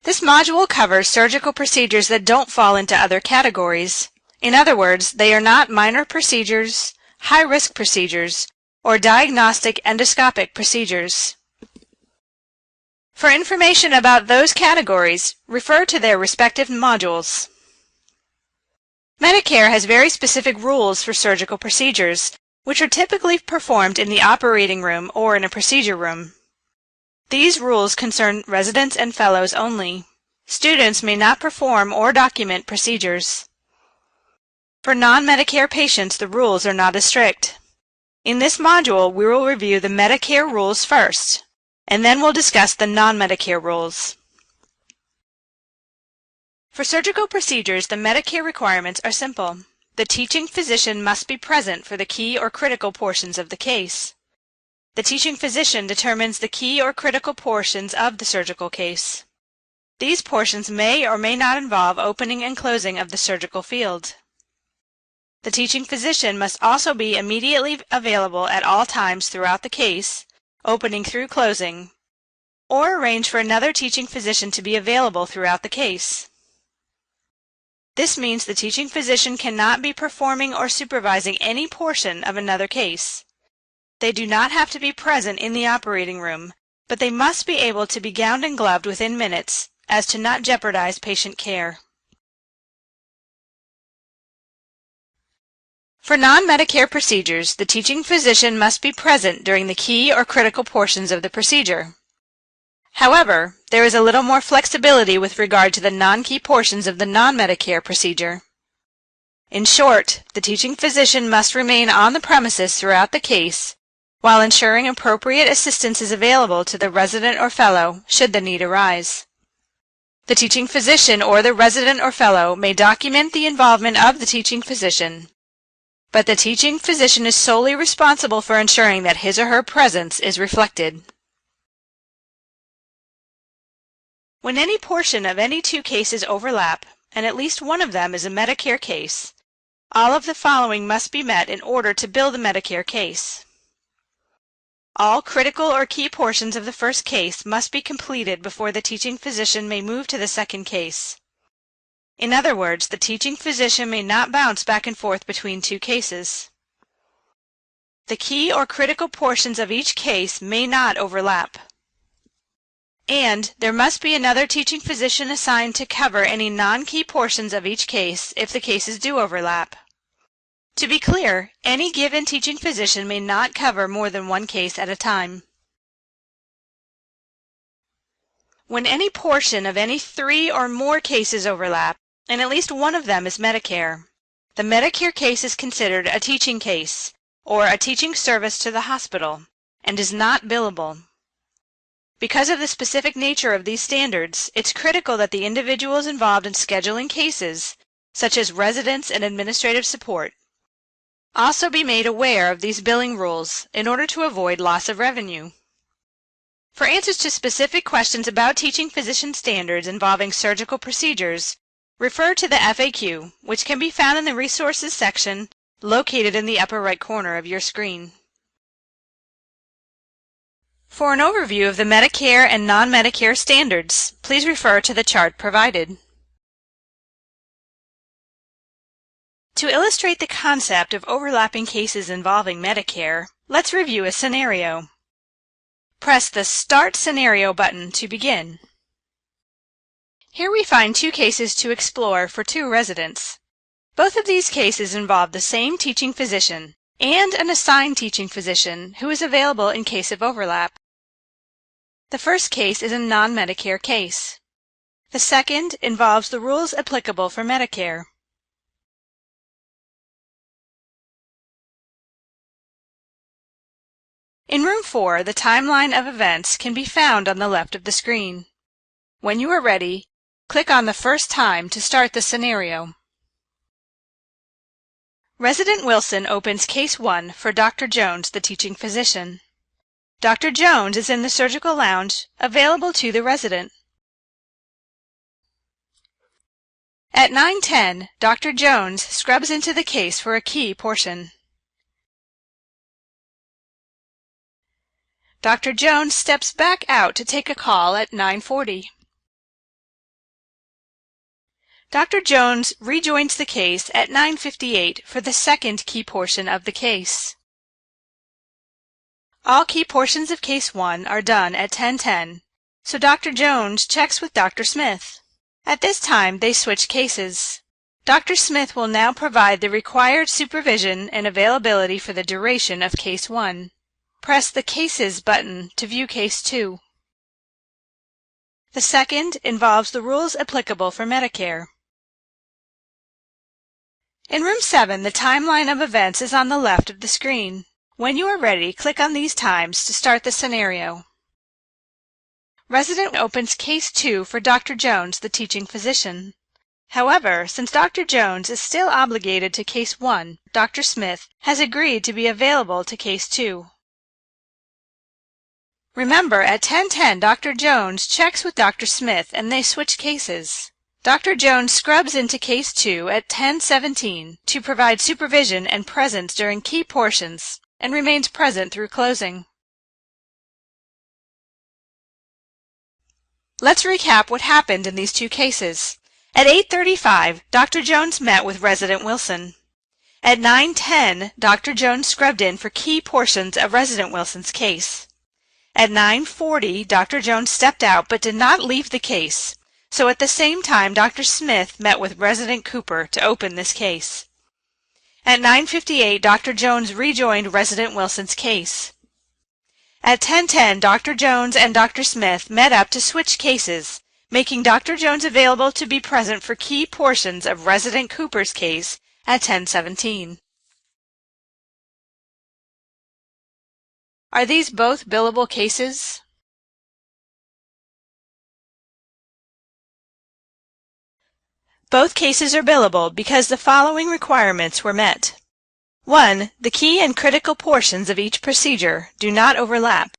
This module covers surgical procedures that don't fall into other categories. In other words, they are not minor procedures, high-risk procedures, or diagnostic endoscopic procedures. For information about those categories, refer to their respective modules. Medicare has very specific rules for surgical procedures, which are typically performed in the operating room or in a procedure room. These rules concern residents and fellows only. Students may not perform or document procedures. For non-Medicare patients, the rules are not as strict. In this module, we will review the Medicare rules first, and then we'll discuss the non-Medicare rules. For surgical procedures, the Medicare requirements are simple. The teaching physician must be present for the key or critical portions of the case. The teaching physician determines the key or critical portions of the surgical case. These portions may or may not involve opening and closing of the surgical field. The teaching physician must also be immediately available at all times throughout the case, opening through closing, or arrange for another teaching physician to be available throughout the case. This means the teaching physician cannot be performing or supervising any portion of another case. They do not have to be present in the operating room, but they must be able to be gowned and gloved within minutes, as to not jeopardize patient care. For non-Medicare procedures, the teaching physician must be present during the key or critical portions of the procedure. However, there is a little more flexibility with regard to the non-key portions of the non-Medicare procedure. In short, the teaching physician must remain on the premises throughout the case, while ensuring appropriate assistance is available to the resident or fellow should the need arise. The teaching physician or the resident or fellow may document the involvement of the teaching physician, but the teaching physician is solely responsible for ensuring that his or her presence is reflected. When any portion of any two cases overlap, and at least one of them is a Medicare case, all of the following must be met in order to bill the Medicare case. All critical or key portions of the first case must be completed before the teaching physician may move to the second case. In other words, the teaching physician may not bounce back and forth between two cases. The key or critical portions of each case may not overlap. And there must be another teaching physician assigned to cover any non-key portions of each case if the cases do overlap. To be clear, any given teaching physician may not cover more than one case at a time. When any portion of any 3 or more cases overlap, and at least one of them is Medicare, the Medicare case is considered a teaching case, or a teaching service to the hospital, and is not billable. Because of the specific nature of these standards, it's critical that the individuals involved in scheduling cases, such as residents and administrative support, also be made aware of these billing rules in order to avoid loss of revenue. For answers to specific questions about teaching physician standards involving surgical procedures, refer to the FAQ, which can be found in the Resources section located in the upper right corner of your screen. For an overview of the Medicare and non-Medicare standards, please refer to the chart provided. To illustrate the concept of overlapping cases involving Medicare, let's review a scenario. Press the Start Scenario button to begin. Here we find two cases to explore for two residents. Both of these cases involve the same teaching physician and an assigned teaching physician who is available in case of overlap. The first case is a non-Medicare case. The second involves the rules applicable for Medicare. In Room 4, the timeline of events can be found on the left of the screen. When you are ready, click on the first time to start the scenario. Resident Wilson opens Case 1 for Dr. Jones, the teaching physician. Dr. Jones is in the surgical lounge, available to the resident. At 9:10, Dr. Jones scrubs into the case for a key portion. Dr. Jones steps back out to take a call at 9:40. Dr. Jones rejoins the case at 9:58 for the second key portion of the case. All key portions of Case 1 are done at 10:10, so Dr. Jones checks with Dr. Smith. At this time, they switch cases. Dr. Smith will now provide the required supervision and availability for the duration of Case 1. Press the Cases button to view Case 2. The second involves the rules applicable for Medicare. In Room 7, the timeline of events is on the left of the screen. When you are ready, click on these times to start the scenario. Resident opens Case 2 for Dr. Jones, the teaching physician. However, since Dr. Jones is still obligated to Case 1, Dr. Smith has agreed to be available to Case 2. Remember, at 10:10, Dr. Jones checks with Dr. Smith and they switch cases. Dr. Jones scrubs into Case 2 at 10:17 to provide supervision and presence during key portions and remains present through closing. Let's recap what happened in these two cases. At 8:35, Dr. Jones met with Resident Wilson. At 9:10, Dr. Jones scrubbed in for key portions of Resident Wilson's case. At 9:40, Dr. Jones stepped out but did not leave the case, so at the same time Dr. Smith met with Resident Cooper to open this case. At 9:58, Dr. Jones rejoined Resident Wilson's case. At 10:10, Dr. Jones and Dr. Smith met up to switch cases, making Dr. Jones available to be present for key portions of Resident Cooper's case at 10:17. Are these both billable cases? Both cases are billable because the following requirements were met. 1. The key and critical portions of each procedure do not overlap.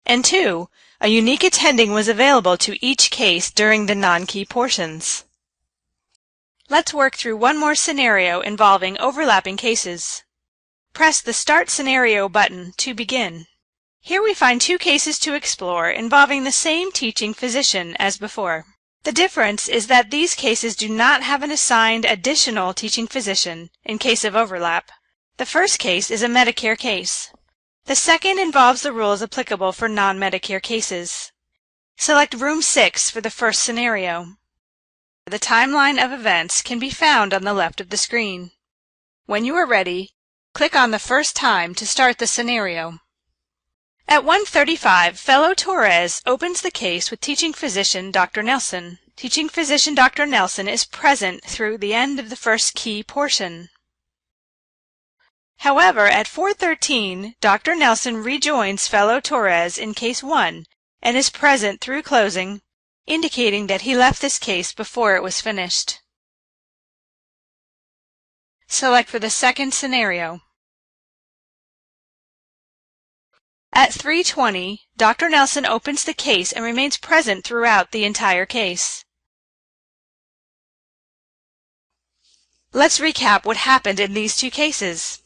And 2. A unique attending was available to each case during the non-key portions. Let's work through one more scenario involving overlapping cases. Press the Start Scenario button to begin. Here we find two cases to explore involving the same teaching physician as before. The difference is that these cases do not have an assigned additional teaching physician in case of overlap. The first case is a Medicare case. The second involves the rules applicable for non-Medicare cases. Select Room 6 for the first scenario. The timeline of events can be found on the left of the screen. When you are ready, click on the first time to start the scenario. At 1:35, Fellow Torres opens the case with teaching physician Dr. Nelson. Teaching physician Dr. Nelson is present through the end of the first key portion. However, at 4:13, Dr. Nelson rejoins Fellow Torres in Case 1 and is present through closing, indicating that he left this case before it was finished. Select for the second scenario. At 3:20, Dr. Nelson opens the case and remains present throughout the entire case. Let's recap what happened in these two cases.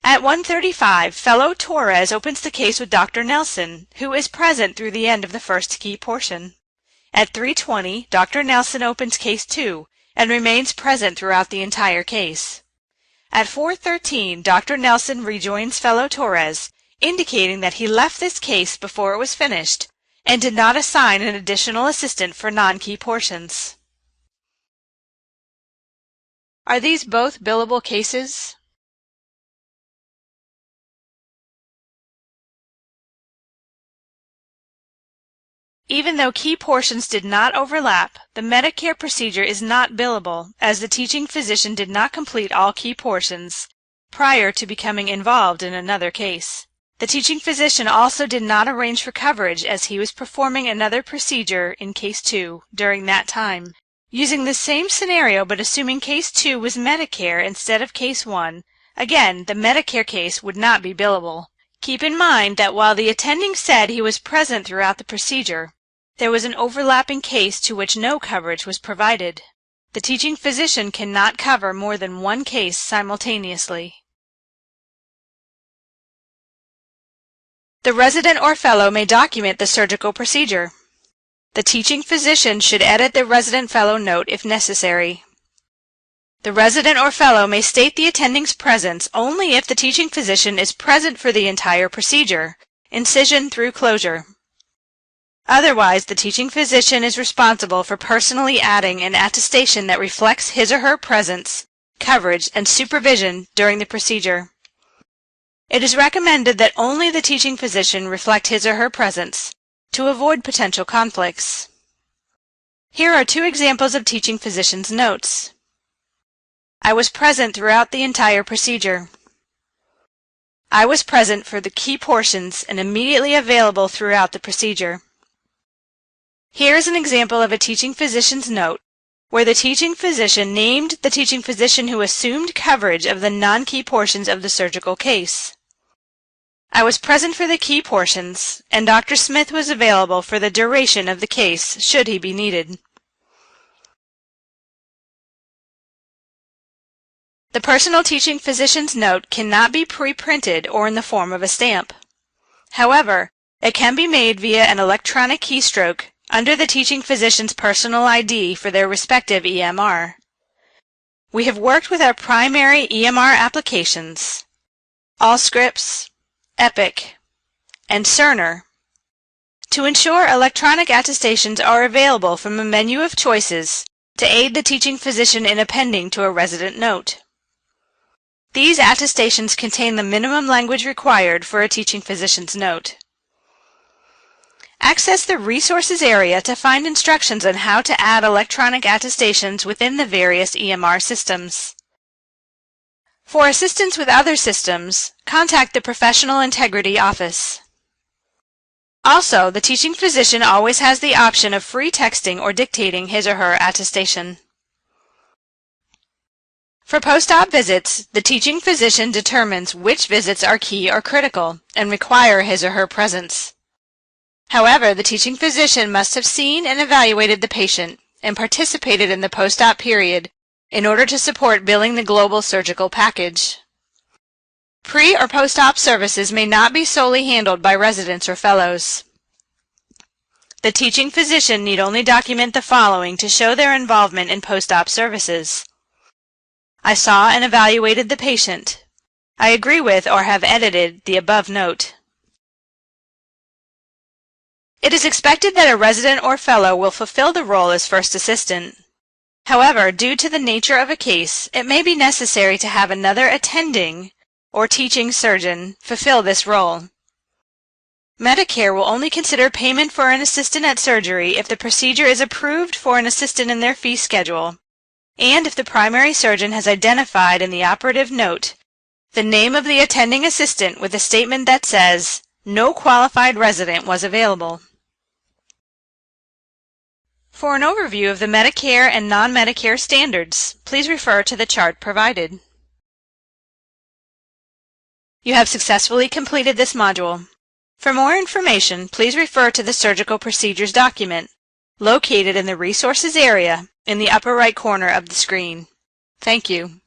At 1:35, Fellow Torres opens the case with Dr. Nelson, who is present through the end of the first key portion. At 3:20, Dr. Nelson opens Case 2 and remains present throughout the entire case. At 4:13, Dr. Nelson rejoins Fellow Torres, indicating that he left this case before it was finished and did not assign an additional assistant for non-key portions. Are these both billable cases? Even though key portions did not overlap, the Medicare procedure is not billable, as the teaching physician did not complete all key portions prior to becoming involved in another case. The teaching physician also did not arrange for coverage as he was performing another procedure in Case 2 during that time. Using the same scenario but assuming Case 2 was Medicare instead of Case 1, again, the Medicare case would not be billable. Keep in mind that while the attending said he was present throughout the procedure, there was an overlapping case to which no coverage was provided. The teaching physician cannot cover more than one case simultaneously. The resident or fellow may document the surgical procedure. The teaching physician should edit the resident fellow note if necessary. The resident or fellow may state the attending's presence only if the teaching physician is present for the entire procedure, incision through closure. Otherwise, the teaching physician is responsible for personally adding an attestation that reflects his or her presence, coverage, and supervision during the procedure. It is recommended that only the teaching physician reflect his or her presence to avoid potential conflicts. Here are 2 examples of teaching physician's notes. I was present throughout the entire procedure. I was present for the key portions and immediately available throughout the procedure. Here is an example of a teaching physician's note where the teaching physician named the teaching physician who assumed coverage of the non-key portions of the surgical case. I was present for the key portions, and Dr. Smith was available for the duration of the case should he be needed. The personal teaching physician's note cannot be pre-printed or in the form of a stamp. However, it can be made via an electronic keystroke under the teaching physician's personal ID for their respective EMR. We have worked with our primary EMR applications, Allscripts, Epic, and Cerner, to ensure electronic attestations are available from a menu of choices to aid the teaching physician in appending to a resident note. These attestations contain the minimum language required for a teaching physician's note. Access the Resources area to find instructions on how to add electronic attestations within the various EMR systems. For assistance with other systems, contact the Professional Integrity Office. Also, the teaching physician always has the option of free texting or dictating his or her attestation. For post-op visits, the teaching physician determines which visits are key or critical and require his or her presence. However, the teaching physician must have seen and evaluated the patient and participated in the post-op period in order to support billing the global surgical package. Pre- or post-op services may not be solely handled by residents or fellows. The teaching physician need only document the following to show their involvement in post-op services. I saw and evaluated the patient. I agree with or have edited the above note. It is expected that a resident or fellow will fulfill the role as first assistant. However, due to the nature of a case, it may be necessary to have another attending or teaching surgeon fulfill this role. Medicare will only consider payment for an assistant at surgery if the procedure is approved for an assistant in their fee schedule, and if the primary surgeon has identified in the operative note the name of the attending assistant with a statement that says, "No qualified resident was available." For an overview of the Medicare and non-Medicare standards, please refer to the chart provided. You have successfully completed this module. For more information, please refer to the Surgical Procedures document, located in the Resources area in the upper right corner of the screen. Thank you.